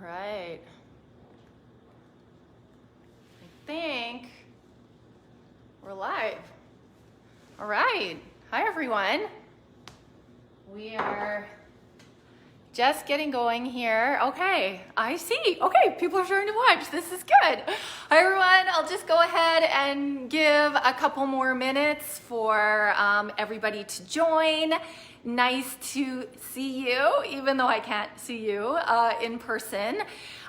All right. I think we're live. All right. Hi, everyone. We are just getting going here. Okay, I see. Okay, people are starting to watch. This is good. Hi, everyone. I'll just go ahead and give a couple more minutes for everybody to join. Nice to see you, even though I can't see you in person.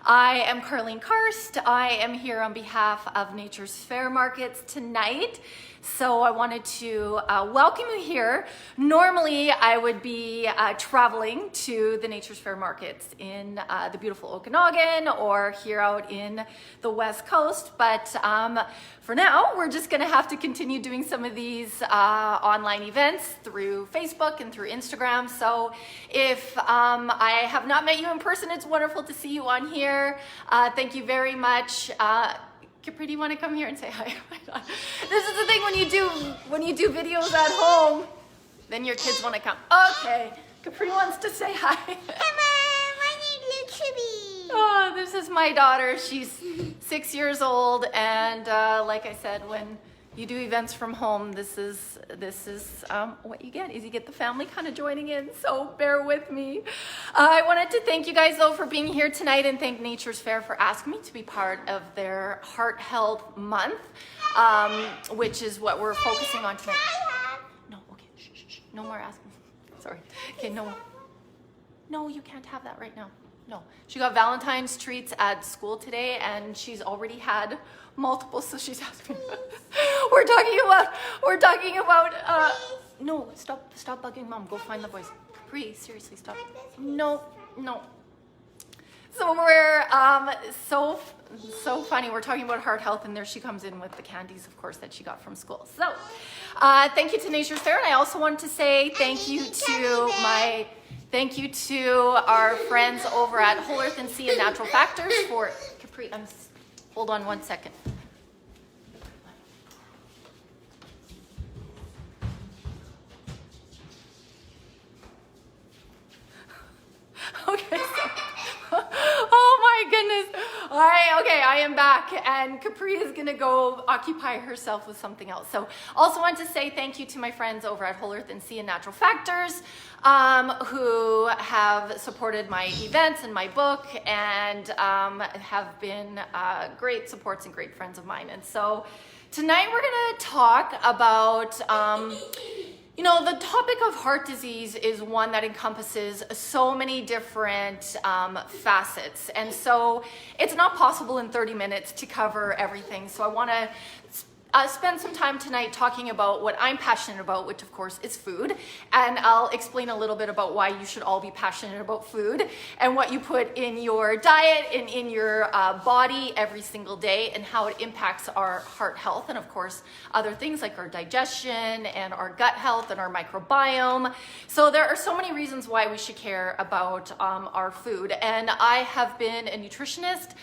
I am Carlene Karst. I am here on behalf of Nature's Fair Markets tonight. So I wanted to welcome you here. Normally, I would be traveling to the Nature's Fair Markets in the beautiful Okanagan or here out in the West Coast. But for now, we're just going to have to continue doing some of these online events through Facebook and through Instagram. So if I have not met you in person, it's wonderful to see you on here. Thank you very much. Capri, do you want to come here and say hi? This is the thing when you do videos at home, then your kids want to come. Okay, Capri wants to say hi. Emma, my name is Chibi. Oh, this is my daughter. She's 6 years old, and like I said, when you do events from home, this is what you get. Is you get the family kind of joining in. So bear with me. I wanted to thank you guys though for being here tonight, and thank Nature's Fair for asking me to be part of their Heart Health Month, which is what we're focusing on tonight. No, okay, shh. No more asking. Sorry. Okay, no. No, you can't have that right now. No. She got Valentine's treats at school today, and she's already had multiple, so she's asking. We're talking about no, stop bugging mom. Go find the boys. Capri, seriously, stop. No. So we're so funny. We're talking about heart health, and there she comes in with the candies, of course, that she got from school. So thank you to Nature's Fair, and I also wanted to say thank you to our friends over at Whole Earth and Sea and Natural Factors for Capri. Hold on one second. Okay, oh my goodness. All right, okay, I am back, and Capri is gonna go occupy herself with something else. So also want to say thank you to my friends over at Whole Earth and Sea and Natural Factors who have supported my events and my book and have been great supports and great friends of mine. And so tonight we're gonna talk about the topic of heart disease is one that encompasses so many different facets. And so it's not possible in 30 minutes to cover everything. So I want to spend some time tonight talking about what I'm passionate about, which of course is food. And I'll explain a little bit about why you should all be passionate about food and what you put in your diet and in your body every single day and how it impacts our heart health and of course other things like our digestion and our gut health and our microbiome. So there are so many reasons why we should care about our food. And I have been a nutritionist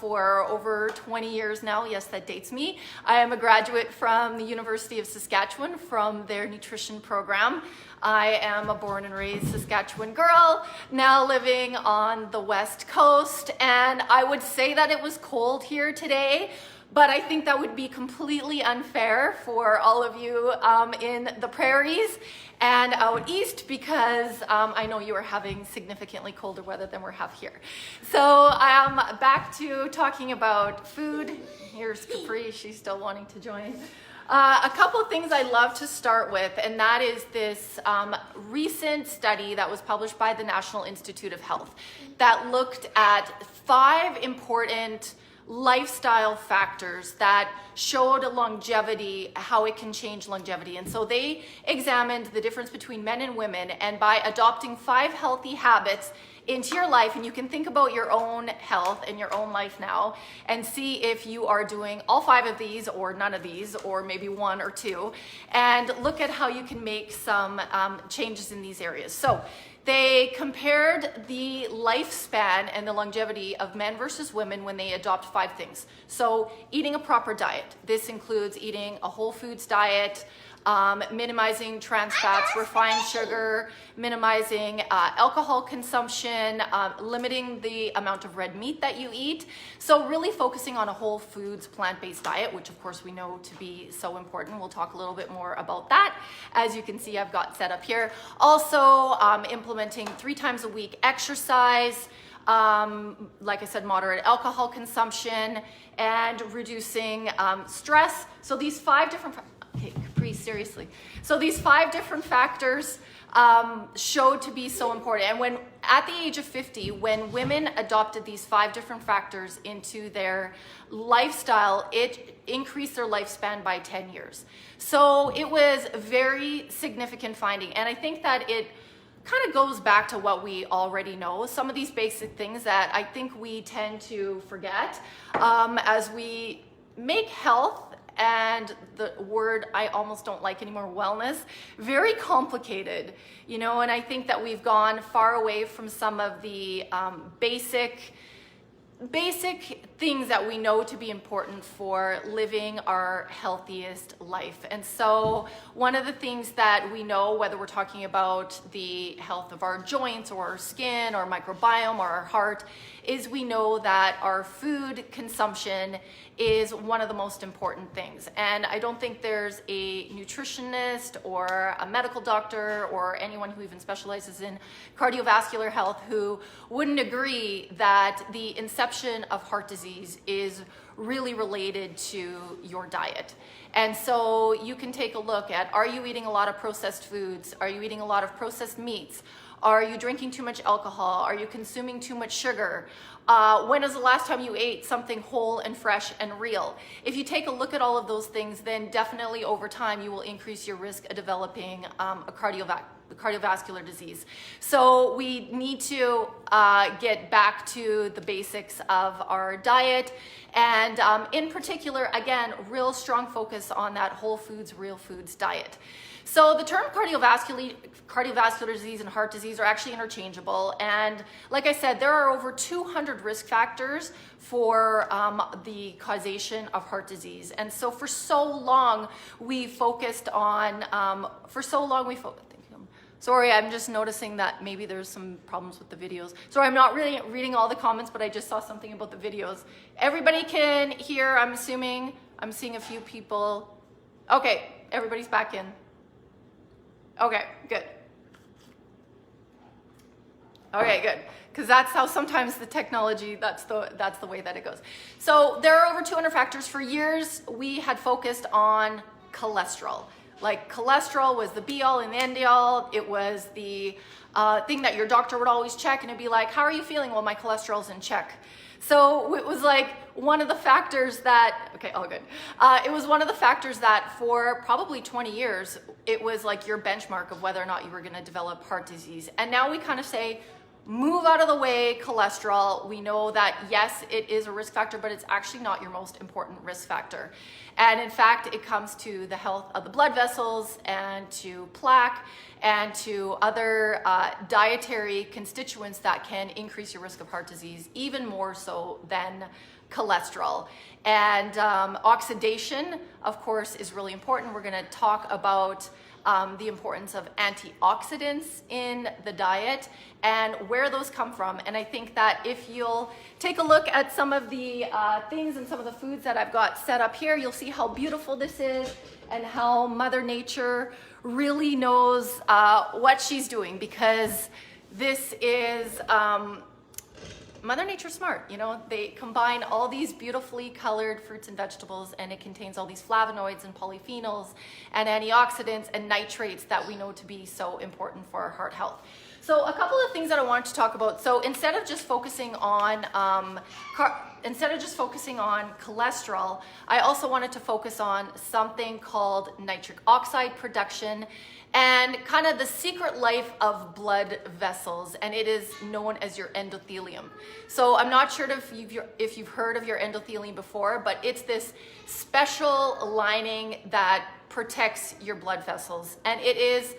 for over 20 years now. Yes, that dates me. I am a graduate from the University of Saskatchewan from their nutrition program. I am a born and raised Saskatchewan girl, now living on the West Coast, and I would say that it was cold here today, but I think that would be completely unfair for all of you in the prairies and out east because I know you are having significantly colder weather than we have here. So back to talking about food. Here's Capri, she's still wanting to join. A couple things I'd love to start with, and that is this recent study that was published by the National Institute of Health that looked at 5 important lifestyle factors that showed longevity, how it can change longevity. And so they examined the difference between men and women, and by adopting 5 healthy habits into your life, and you can think about your own health and your own life now and see if you are doing all 5 of these or none of these or maybe 1 or 2, and look at how you can make some changes in these areas. So they compared the lifespan and the longevity of men versus women when they adopt 5 things. So eating a proper diet. This includes eating a whole foods diet, minimizing trans fats, refined sugar, minimizing alcohol consumption, limiting the amount of red meat that you eat. So really focusing on a whole foods, plant-based diet, which of course we know to be so important. We'll talk a little bit more about that. As you can see, I've got set up here. Also implementing 3 times a week exercise, like I said, moderate alcohol consumption, and reducing stress. So these 5 different, okay, Capri, seriously. So these 5 different factors showed to be so important. And when at the age of 50, when women adopted these 5 different factors into their lifestyle, it increased their lifespan by 10 years. So it was a very significant finding. And I think that it kind of goes back to what we already know, some of these basic things that I think we tend to forget as we make health, and the word I almost don't like anymore, wellness, very complicated, you know, and I think that we've gone far away from some of the basic things that we know to be important for living our healthiest life. And so one of the things that we know, whether we're talking about the health of our joints or our skin or microbiome or our heart, is we know that our food consumption is one of the most important things. And I don't think there's a nutritionist or a medical doctor or anyone who even specializes in cardiovascular health who wouldn't agree that the inception of heart disease is really related to your diet. And so you can take a look at, are you eating a lot of processed foods? Are you eating a lot of processed meats? Are you drinking too much alcohol? Are you consuming too much sugar? When was the last time you ate something whole and fresh and real? If you take a look at all of those things, then definitely over time you will increase your risk of developing a cardiovascular disease. So we need to get back to the basics of our diet, and in particular, again, real strong focus on that whole foods, real foods diet. So the term cardiovascular disease and heart disease are actually interchangeable. And like I said, there are over 200 risk factors for the causation of heart disease. And so for so long, we focused on, sorry, I'm just noticing that maybe there's some problems with the videos. Sorry, I'm not really reading all the comments, but I just saw something about the videos. Everybody can hear, I'm assuming. I'm seeing a few people. Okay, everybody's back in. Okay, good. Okay, good. Because that's how sometimes the technology, that's the way that it goes. So there are over 200 factors. For years, we had focused on cholesterol. Like cholesterol was the be all and end all. It was the thing that your doctor would always check, and it'd be like, how are you feeling? Well, my cholesterol's in check. So it was like one of the factors that, okay, all good. It was one of the factors that for probably 20 years, it was like your benchmark of whether or not you were gonna develop heart disease. And now we kind of say, move out of the way, cholesterol. We know that yes, it is a risk factor, but it's actually not your most important risk factor. And in fact, it comes to the health of the blood vessels and to plaque and to other dietary constituents that can increase your risk of heart disease, even more so than cholesterol. And oxidation, of course, is really important. We're gonna talk about the importance of antioxidants in the diet and where those come from. And I think that if you'll take a look at some of the things and some of the foods that I've got set up here, you'll see how beautiful this is and how Mother Nature really knows what she's doing, because this is Mother Nature's smart, you know, they combine all these beautifully colored fruits and vegetables, and it contains all these flavonoids and polyphenols and antioxidants and nitrates that we know to be so important for our heart health. So a couple of things that I wanted to talk about. So instead of just focusing on cholesterol, I also wanted to focus on something called nitric oxide production and kind of the secret life of blood vessels, and it is known as your endothelium. So I'm not sure if you've heard of your endothelium before, but it's this special lining that protects your blood vessels, and it is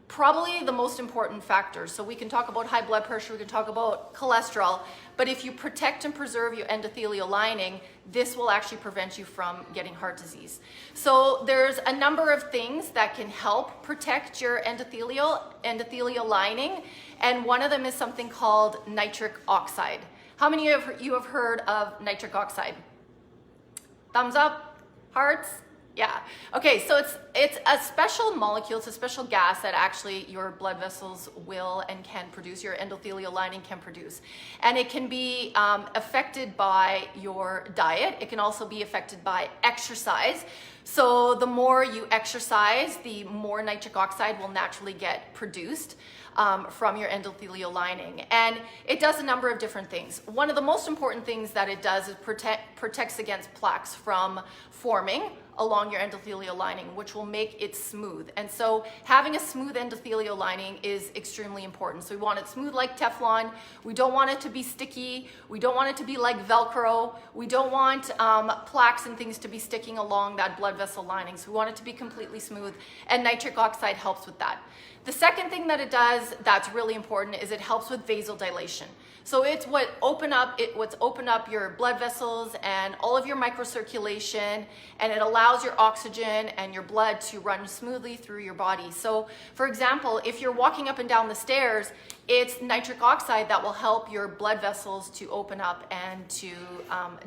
probably the most important factor. So we can talk about high blood pressure, we can talk about cholesterol, but if you protect and preserve your endothelial lining, this will actually prevent you from getting heart disease. So there's a number of things that can help protect your endothelial lining, and one of them is something called nitric oxide. How many of you have heard of nitric oxide? Thumbs up, hearts. Yeah. Okay, so it's a special molecule, it's a special gas that actually your blood vessels will and can produce, your endothelial lining can produce. And it can be affected by your diet. It can also be affected by exercise. So the more you exercise, the more nitric oxide will naturally get produced from your endothelial lining. And it does a number of different things. One of the most important things that it does is protects against plaques from forming along your endothelial lining, which will make it smooth. And so having a smooth endothelial lining is extremely important. So we want it smooth like Teflon. We don't want it to be sticky. We don't want it to be like Velcro. We don't want plaques and things to be sticking along that blood vessel lining. So we want it to be completely smooth, and nitric oxide helps with that. The second thing that it does that's really important is it helps with vasodilation. So it's what's open up your blood vessels and all of your microcirculation, and it allows your oxygen and your blood to run smoothly through your body. So for example, if you're walking up and down the stairs, it's nitric oxide that will help your blood vessels to open up and to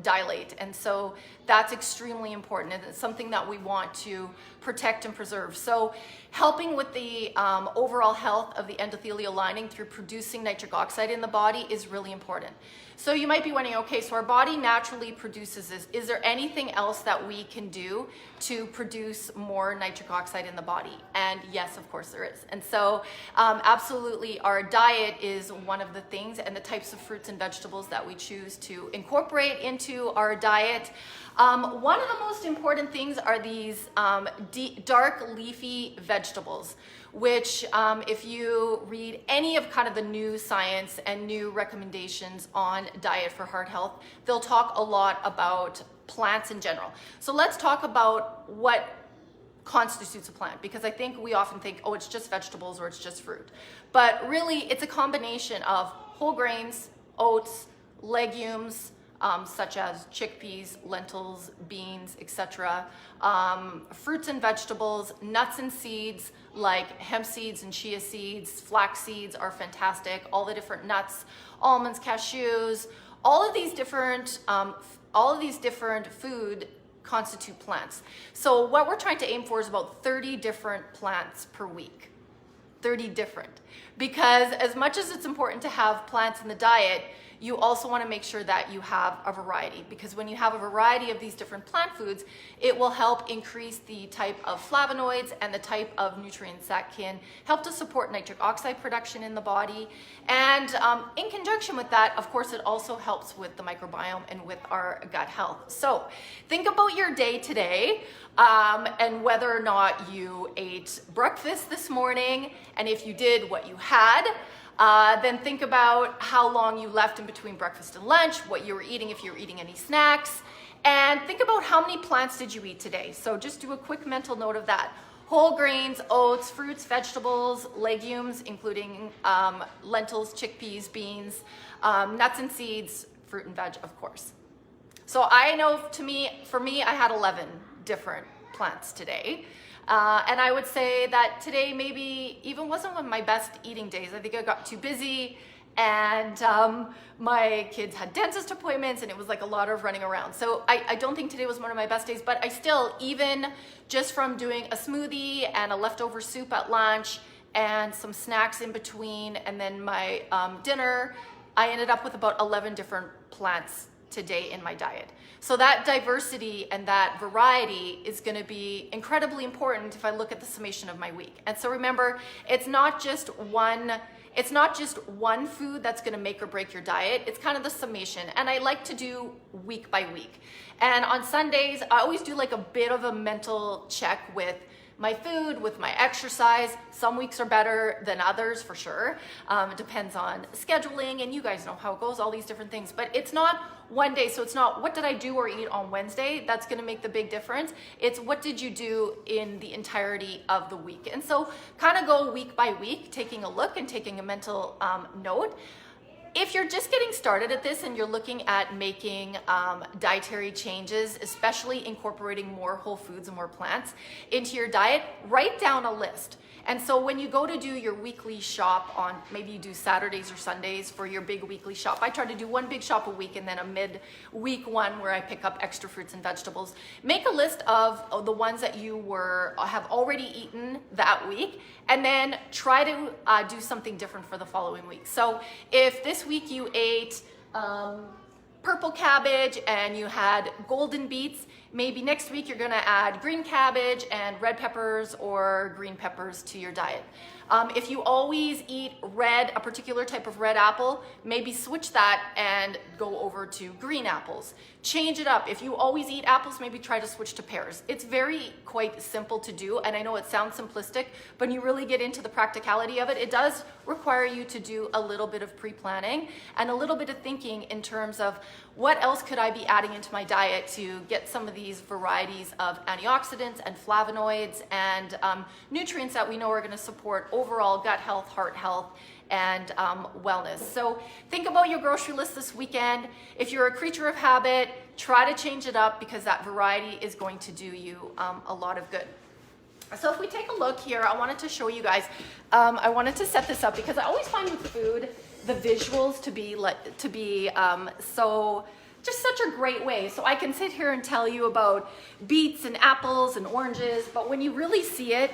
dilate. And so that's extremely important, and it's something that we want to protect and preserve. So helping with the overall health of the endothelial lining through producing nitric oxide in the body is really important. So you might be wondering, okay, so our body naturally produces this. Is there anything else that we can do to produce more nitric oxide in the body? And yes, of course there is. And so absolutely, our diet is one of the things, and the types of fruits and vegetables that we choose to incorporate into our diet. One of the most important things are these dark leafy vegetables, which if you read any of kind of the new science and new recommendations on diet for heart health, they'll talk a lot about plants in general. So let's talk about what constitutes a plant, because I think we often think, oh, it's just vegetables or it's just fruit. But really, it's a combination of whole grains, oats, legumes, such as chickpeas, lentils, beans, etc. Fruits and vegetables, nuts and seeds like hemp seeds and chia seeds, flax seeds are fantastic. All the different nuts, almonds, cashews, all of these different food constitute plants. So what we're trying to aim for is about 30 different plants per week. 30 different. Because as much as it's important to have plants in the diet, you also want to make sure that you have a variety, because when you have a variety of these different plant foods, it will help increase the type of flavonoids and the type of nutrients that can help to support nitric oxide production in the body. And in conjunction with that, of course, it also helps with the microbiome and with our gut health. So think about your day today and whether or not you ate breakfast this morning, and if you did, what you had. Then think about how long you left in between breakfast and lunch, what you were eating, if you were eating any snacks, and think about how many plants did you eat today. So just do a quick mental note of that. Whole grains, oats, fruits, vegetables, legumes, including lentils, chickpeas, beans, nuts and seeds, fruit and veg, of course. So I know for me, I had 11 different plants today. And I would say that today maybe even wasn't one of my best eating days. I think I got too busy, and my kids had dentist appointments, and it was like a lot of running around. So I don't think today was one of my best days, but I still, even just from doing a smoothie and a leftover soup at lunch and some snacks in between, and then my dinner, I ended up with about 11 different plants today in my diet. So that diversity and that variety is going to be incredibly important if I look at the summation of my week. And so remember, it's not just one food that's going to make or break your diet. It's kind of the summation. And I like to do week by week. And on Sundays, I always do like a bit of a mental check with my food, with my exercise. Some weeks are better than others for sure. It depends on scheduling, and you guys know how it goes, all these different things. But it's not one day, so it's not what did I do or eat on Wednesday that's gonna make the big difference. It's what did you do in the entirety of the week. And so kind of go week by week, taking a look and taking a mental note. If you're just getting started at this and you're looking at making dietary changes, especially incorporating more whole foods and more plants into your diet, write down a list. And so when you go to do your weekly shop on, maybe you do Saturdays or Sundays for your big weekly shop. I try to do one big shop a week and then a mid-week one where I pick up extra fruits and vegetables. Make a list of the ones that you have already eaten that week, and then try to do something different for the following week. So if this week you ate purple cabbage and you had golden beets, maybe next week you're gonna add green cabbage and red peppers or green peppers to your diet. If you always eat a particular type of red apple, maybe switch that and go over to green apples. Change it up. If you always eat apples, maybe try to switch to pears. It's quite simple to do, and I know it sounds simplistic, but when you really get into the practicality of it, it does require you to do a little bit of pre-planning and a little bit of thinking in terms of what else could I be adding into my diet to get some of these varieties of antioxidants and flavonoids and nutrients that we know are going to support overall gut health, heart health, and wellness. So think about your grocery list this weekend. If you're a creature of habit, try to change it up because that variety is going to do you a lot of good. So if we take a look here, I wanted to show you guys, I wanted to set this up because I always find with food, the visuals to be just such a great way. So I can sit here and tell you about beets and apples and oranges, but when you really see it,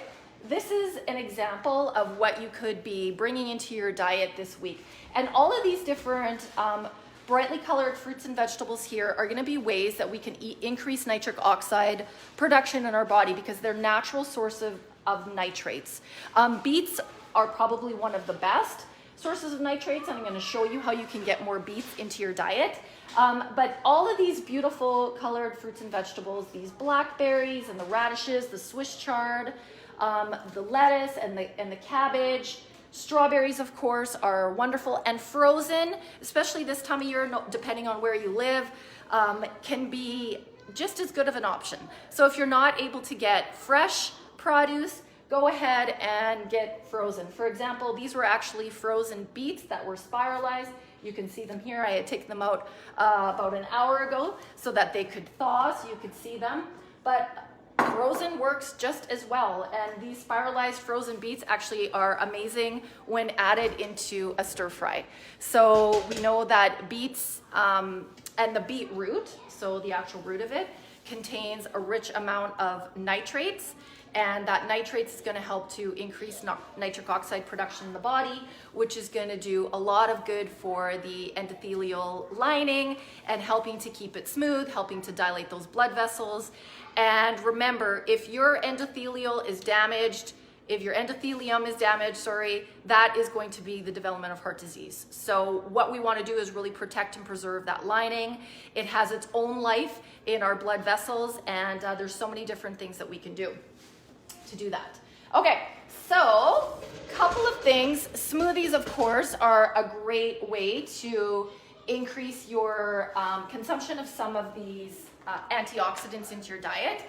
this is an example of what you could be bringing into your diet this week. And all of these different brightly colored fruits and vegetables here are going to be ways that we can increase nitric oxide production in our body because they're natural source of nitrates. Beets are probably one of the best sources of nitrates, and I'm going to show you how you can get more beets into your diet. But all of these beautiful colored fruits and vegetables, these blackberries and the radishes, the Swiss chard, the lettuce and the cabbage, strawberries, of course, are wonderful, and frozen, especially this time of year, depending on where you live, can be just as good of an option. So if you're not able to get fresh produce, go ahead and get frozen. For example, these were actually frozen beets that were spiralized. You can see them here. I had taken them out about an hour ago so that they could thaw, so you could see them. But frozen works just as well, and these spiralized frozen beets actually are amazing when added into a stir fry. So we know that beets and the beet root, so the actual root of it, contains a rich amount of nitrates, and that nitrates is going to help to increase nitric oxide production in the body, which is going to do a lot of good for the endothelial lining and helping to keep it smooth, helping to dilate those blood vessels. And remember, if your endothelium is damaged, that is going to be the development of heart disease. So what we want to do is really protect and preserve that lining. It has its own life in our blood vessels, and there's so many different things that we can do to do that. Okay, so a couple of things. Smoothies, of course, are a great way to increase your consumption of some of these antioxidants into your diet.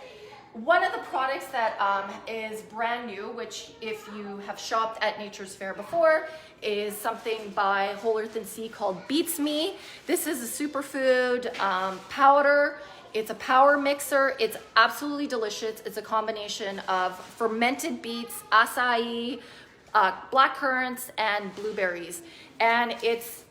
One of the products that is brand new, which if you have shopped at Nature's Fair before, is something by Whole Earth and Sea called Beats Me. This is a superfood powder. It's a power mixer. It's absolutely delicious. It's a combination of fermented beets, acai, black currants, and blueberries. And it's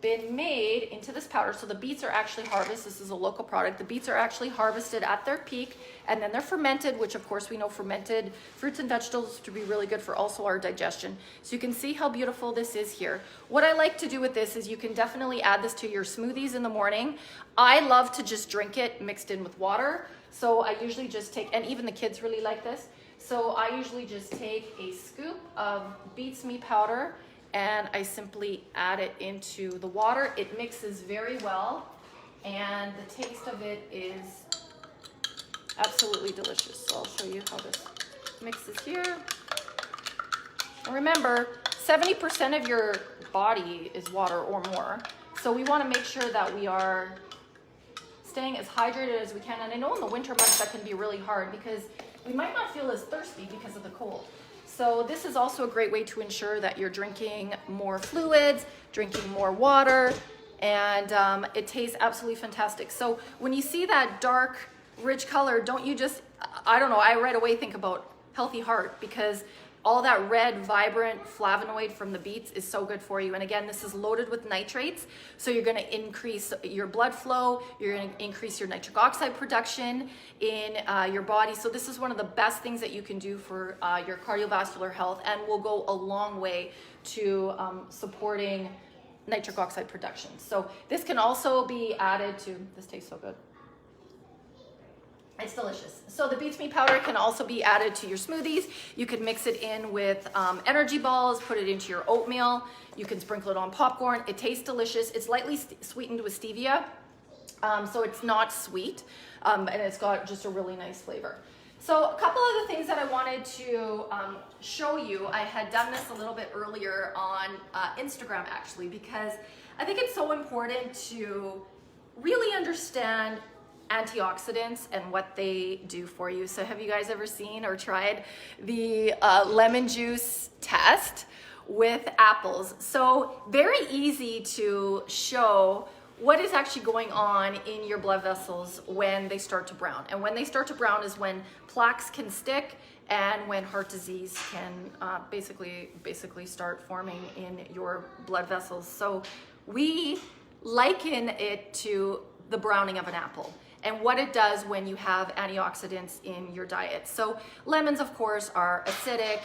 been made into this powder. So the beets are actually harvested. This is a local product. The beets are actually harvested at their peak, and then they're fermented, which of course we know fermented fruits and vegetables to be really good for also our digestion. So you can see how beautiful this is here. What I like to do with this is you can definitely add this to your smoothies in the morning. I love to just drink it mixed in with water. So I usually just take, and even the kids really like this. So I usually just take a scoop of Beats Me powder and I simply add it into the water. It mixes very well, and the taste of it is absolutely delicious. So I'll show you how this Mix this here. And remember, 70% of your body is water or more. So we want to make sure that we are staying as hydrated as we can. And I know in the winter months that can be really hard because we might not feel as thirsty because of the cold. So this is also a great way to ensure that you're drinking more fluids, drinking more water, and it tastes absolutely fantastic. So when you see that dark, rich color, don't you just, I don't know, I right away think about healthy heart because all that red, vibrant flavonoid from the beets is so good for you. And again, this is loaded with nitrates. So you're gonna increase your blood flow, you're gonna increase your nitric oxide production in your body. So this is one of the best things that you can do for your cardiovascular health and will go a long way to supporting nitric oxide production. So this can also be added to, this tastes so good. It's delicious. So the beets meat powder can also be added to your smoothies. You can mix it in with energy balls, put it into your oatmeal. You can sprinkle it on popcorn. It tastes delicious. It's lightly sweetened with stevia, so it's not sweet, and it's got just a really nice flavor. So a couple other things that I wanted to show you. I had done this a little bit earlier on Instagram actually, because I think it's so important to really understand antioxidants and what they do for you. So have you guys ever seen or tried the lemon juice test with apples? So very easy to show what is actually going on in your blood vessels when they start to brown. And when they start to brown is when plaques can stick and when heart disease can basically start forming in your blood vessels. So we liken it to the browning of an apple and what it does when you have antioxidants in your diet. So lemons, of course, are acidic.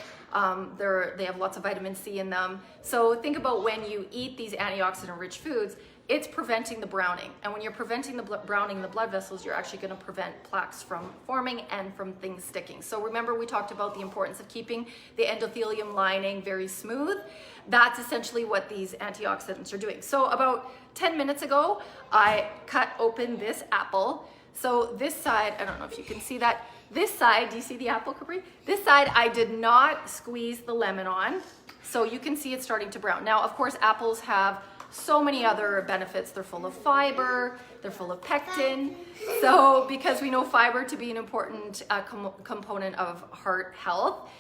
They have lots of vitamin C in them. So think about when you eat these antioxidant-rich foods, it's preventing the browning. And when you're preventing the browning in the blood vessels, you're actually gonna prevent plaques from forming and from things sticking. So remember we talked about the importance of keeping the endothelium lining very smooth. That's essentially what these antioxidants are doing. So about 10 minutes ago, I cut open this apple. So this side, I don't know if you can see that. This side, do you see the apple, Capri? This side, I did not squeeze the lemon on. So you can see it's starting to brown. Now, of course, apples have so many other benefits. They're full of fiber, they're full of pectin. So because we know fiber to be an important component of heart health,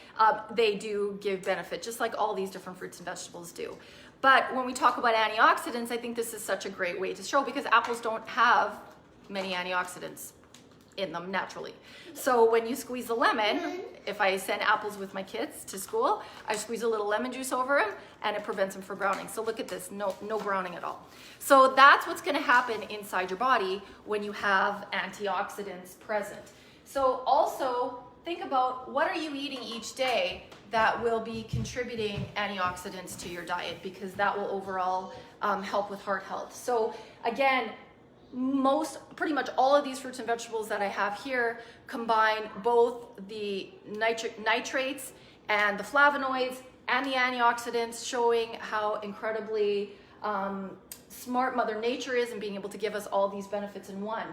they do give benefit, just like all these different fruits and vegetables do. But when we talk about antioxidants, I think this is such a great way to show because apples don't have many antioxidants in them naturally. So when you squeeze the lemon, if I send apples with my kids to school, I squeeze a little lemon juice over them and it prevents them from browning. So look at this, no browning at all. So that's what's gonna happen inside your body when you have antioxidants present. So also think about what are you eating each day that will be contributing antioxidants to your diet because that will overall help with heart health. So again, pretty much all of these fruits and vegetables that I have here combine both the nitrates and the flavonoids and the antioxidants, showing how incredibly smart Mother Nature is in being able to give us all these benefits in one.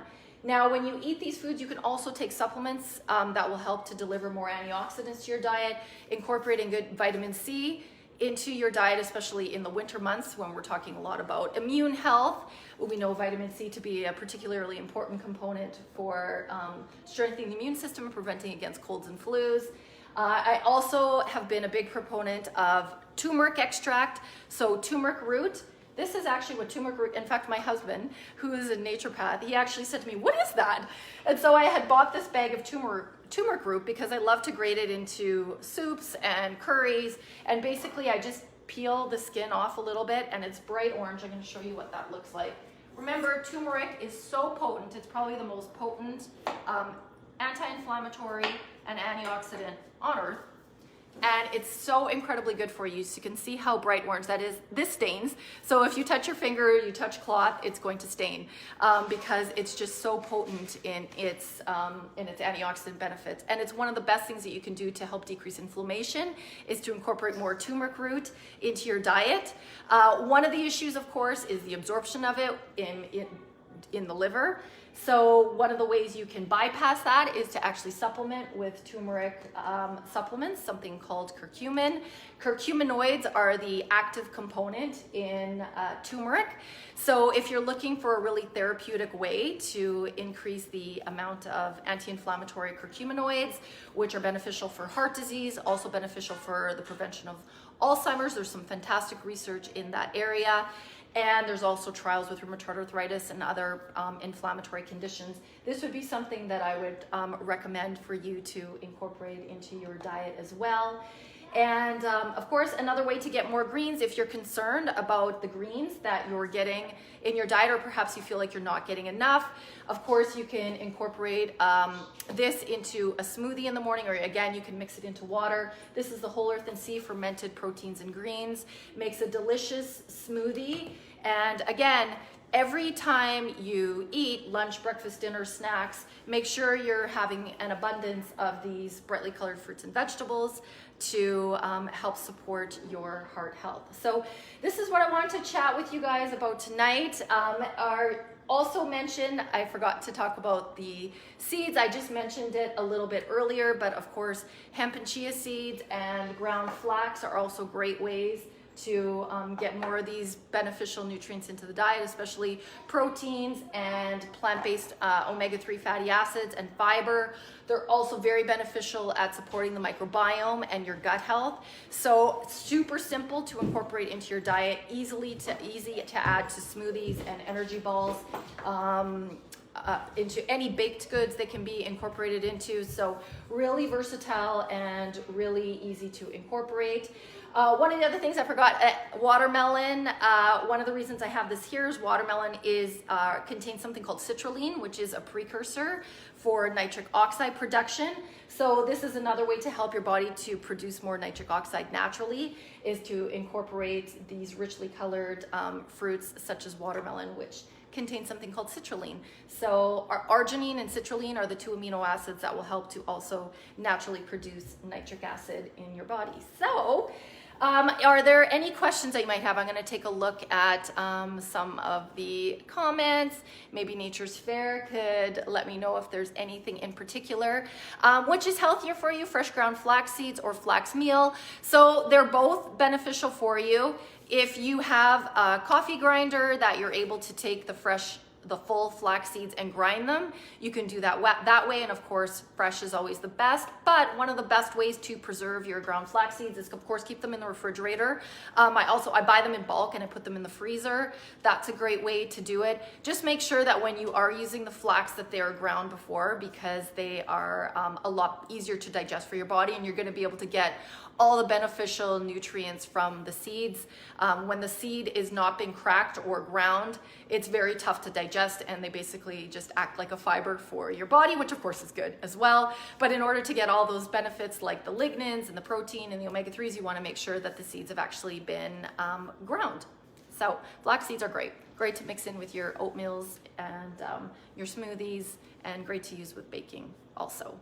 Now, when you eat these foods, you can also take supplements that will help to deliver more antioxidants to your diet, incorporating good vitamin C into your diet, especially in the winter months when we're talking a lot about immune health. We know vitamin C to be a particularly important component for strengthening the immune system and preventing against colds and flus. I also have been a big proponent of turmeric extract. So turmeric root, this is actually what turmeric root, in fact, my husband, who is a naturopath, he actually said to me, what is that? And so I had bought this bag of turmeric root because I love to grate it into soups and curries. And basically I just peel the skin off a little bit and it's bright orange. I'm gonna show you what that looks like. Remember, turmeric is so potent. It's probably the most potent anti-inflammatory and antioxidant on earth. And it's so incredibly good for you. So you can see how bright orange that is. This stains. So if you touch your finger, you touch cloth, it's going to stain because it's just so potent in its antioxidant benefits. And it's one of the best things that you can do to help decrease inflammation is to incorporate more turmeric root into your diet. One of the issues, of course, is the absorption of it in the liver. So one of the ways you can bypass that is to actually supplement with turmeric supplements, something called curcumin. Curcuminoids are the active component in turmeric. So if you're looking for a really therapeutic way to increase the amount of anti-inflammatory curcuminoids, which are beneficial for heart disease, also beneficial for the prevention of Alzheimer's, there's some fantastic research in that area. And there's also trials with rheumatoid arthritis and other inflammatory conditions. This would be something that I would recommend for you to incorporate into your diet as well. And of course, another way to get more greens, if you're concerned about the greens that you're getting in your diet, or perhaps you feel like you're not getting enough, of course, you can incorporate this into a smoothie in the morning, or again, you can mix it into water. This is the Whole Earth and Sea fermented proteins and greens. Makes a delicious smoothie. And again, every time you eat lunch, breakfast, dinner, snacks, make sure you're having an abundance of these brightly colored fruits and vegetables to help support your heart health. So this is what I wanted to chat with you guys about tonight. Also mentioned, I forgot to talk about the seeds. I just mentioned it a little bit earlier, but of course, hemp and chia seeds and ground flax are also great ways to get more of these beneficial nutrients into the diet, especially proteins and plant-based omega-3 fatty acids and fiber. They're also very beneficial at supporting the microbiome and your gut health. So super simple to incorporate into your diet, easy to add to smoothies and energy balls. Into any baked goods they can be incorporated into. So really versatile and really easy to incorporate. One of the other things I forgot, watermelon. One of the reasons I have this here is watermelon contains something called citrulline, which is a precursor for nitric oxide production. So this is another way to help your body to produce more nitric oxide naturally, is to incorporate these richly colored fruits such as watermelon, which contains something called citrulline. So arginine and citrulline are the two amino acids that will help to also naturally produce nitric acid in your body. So are there any questions that you might have? I'm going to take a look at some of the comments. Maybe Nature's Fair could let me know if there's anything in particular. Which is healthier for you, fresh ground flax seeds or flax meal? So they're both beneficial for you. If you have a coffee grinder that you're able to take the full flax seeds and grind them, you can do that way. And of course, fresh is always the best. But one of the best ways to preserve your ground flax seeds is, of course, keep them in the refrigerator. I buy them in bulk and I put them in the freezer. That's a great way to do it. Just make sure that when you are using the flax that they are ground before, because they are a lot easier to digest for your body, and you're going to be able to get all the beneficial nutrients from the seeds. When the seed is not being cracked or ground, it's very tough to digest, and they basically just act like a fiber for your body, which of course is good as well. But in order to get all those benefits like the lignans and the protein and the omega-3s, you want to make sure that the seeds have actually been ground. So flax seeds are great to mix in with your oatmeals and your smoothies, and great to use with baking also.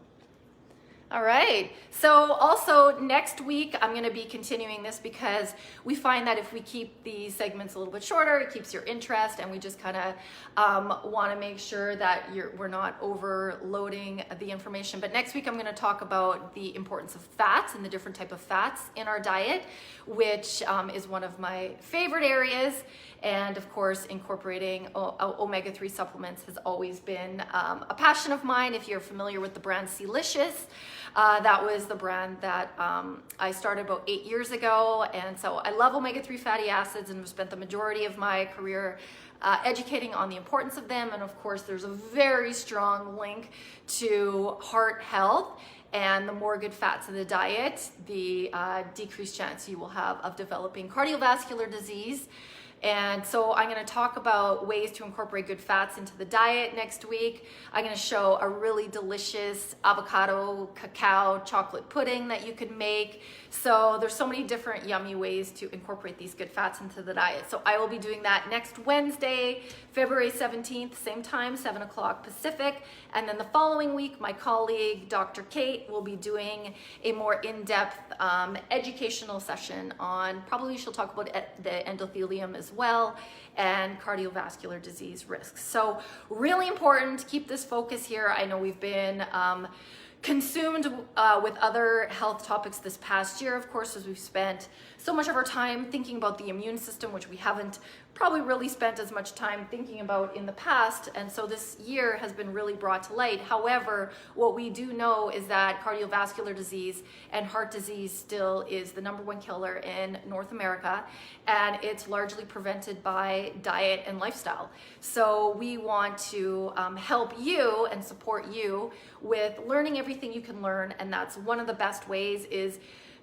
All right, so also next week, I'm gonna be continuing this because we find that if we keep these segments a little bit shorter, it keeps your interest, and we just kind of wanna make sure that we're not overloading the information. But next week, I'm gonna talk about the importance of fats and the different type of fats in our diet, which is one of my favorite areas. And of course, incorporating omega-3 supplements has always been a passion of mine. If you're familiar with the brand Celicious, that was the brand that I started about 8 years ago. And so I love omega-3 fatty acids and have spent the majority of my career educating on the importance of them. And of course, there's a very strong link to heart health. And the more good fats in the diet, the decreased chance you will have of developing cardiovascular disease. And so I'm going to talk about ways to incorporate good fats into the diet next week. I'm going to show a really delicious avocado, cacao, chocolate pudding that you can make. So there's so many different yummy ways to incorporate these good fats into the diet. So I will be doing that next Wednesday, February 17th, same time, 7 o'clock Pacific. And then the following week, my colleague, Dr. Kate, will be doing a more in-depth educational session on, probably she'll talk about the endothelium as as well, and cardiovascular disease risks. So really important to keep this focus here. I know we've been consumed with other health topics this past year, of course, as we've spent so much of our time thinking about the immune system, which we haven't probably really spent as much time thinking about in the past. And so this year has been really brought to light. However, what we do know is that cardiovascular disease and heart disease still is the #1 killer in North America, and it's largely prevented by diet and lifestyle. So we want to help you and support you with learning everything you can learn, and that's one of the best ways is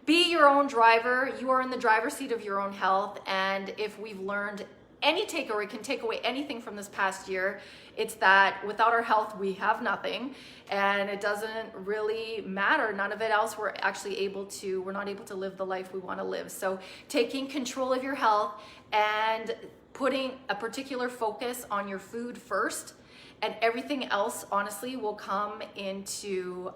be your own driver. You are in the driver's seat of your own health, and if we've learned any takeaway, can take away anything from this past year, it's that without our health, we have nothing, and it doesn't really matter. None of it else, we're not able to live the life we want to live. So taking control of your health and putting a particular focus on your food first, and everything else, honestly, will come into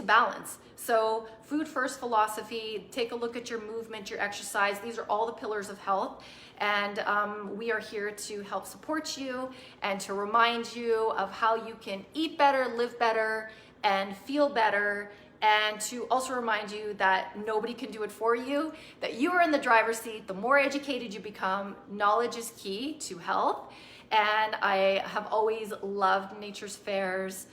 balance. So food first philosophy, take a look at your movement, your exercise. These are all the pillars of health. And we are here to help support you and to remind you of how you can eat better, live better, and feel better. And to also remind you that nobody can do it for you, that you are in the driver's seat. The more educated you become, knowledge is key to health. And I have always loved Nature's Fair's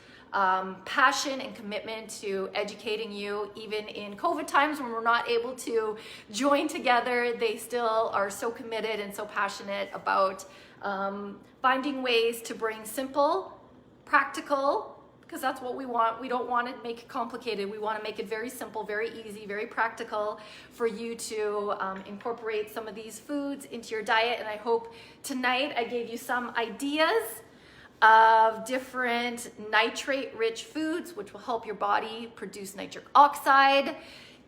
passion and commitment to educating you. Even in COVID times when we're not able to join together, they still are so committed and so passionate about finding ways to bring simple, practical, because that's what we want. We don't want to make it complicated. We want to make it very simple, very easy, very practical for you to incorporate some of these foods into your diet. And I hope tonight I gave you some ideas of different nitrate-rich foods, which will help your body produce nitric oxide.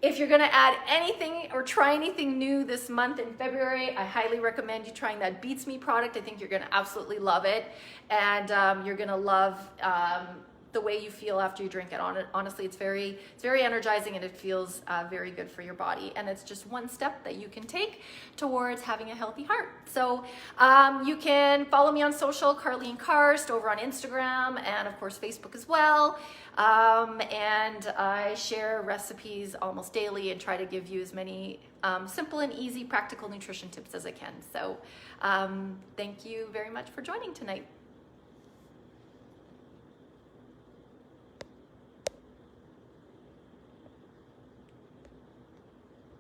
If you're gonna add anything or try anything new this month in February, I highly recommend you trying that Beats Me product. I think you're gonna absolutely love it. And you're gonna love the way you feel after you drink it. Honestly, it's very energizing, and it feels very good for your body. And it's just one step that you can take towards having a healthy heart. So you can follow me on social, Carlene Karst, over on Instagram, and of course Facebook as well. And I share recipes almost daily and try to give you as many simple and easy practical nutrition tips as I can. So thank you very much for joining tonight.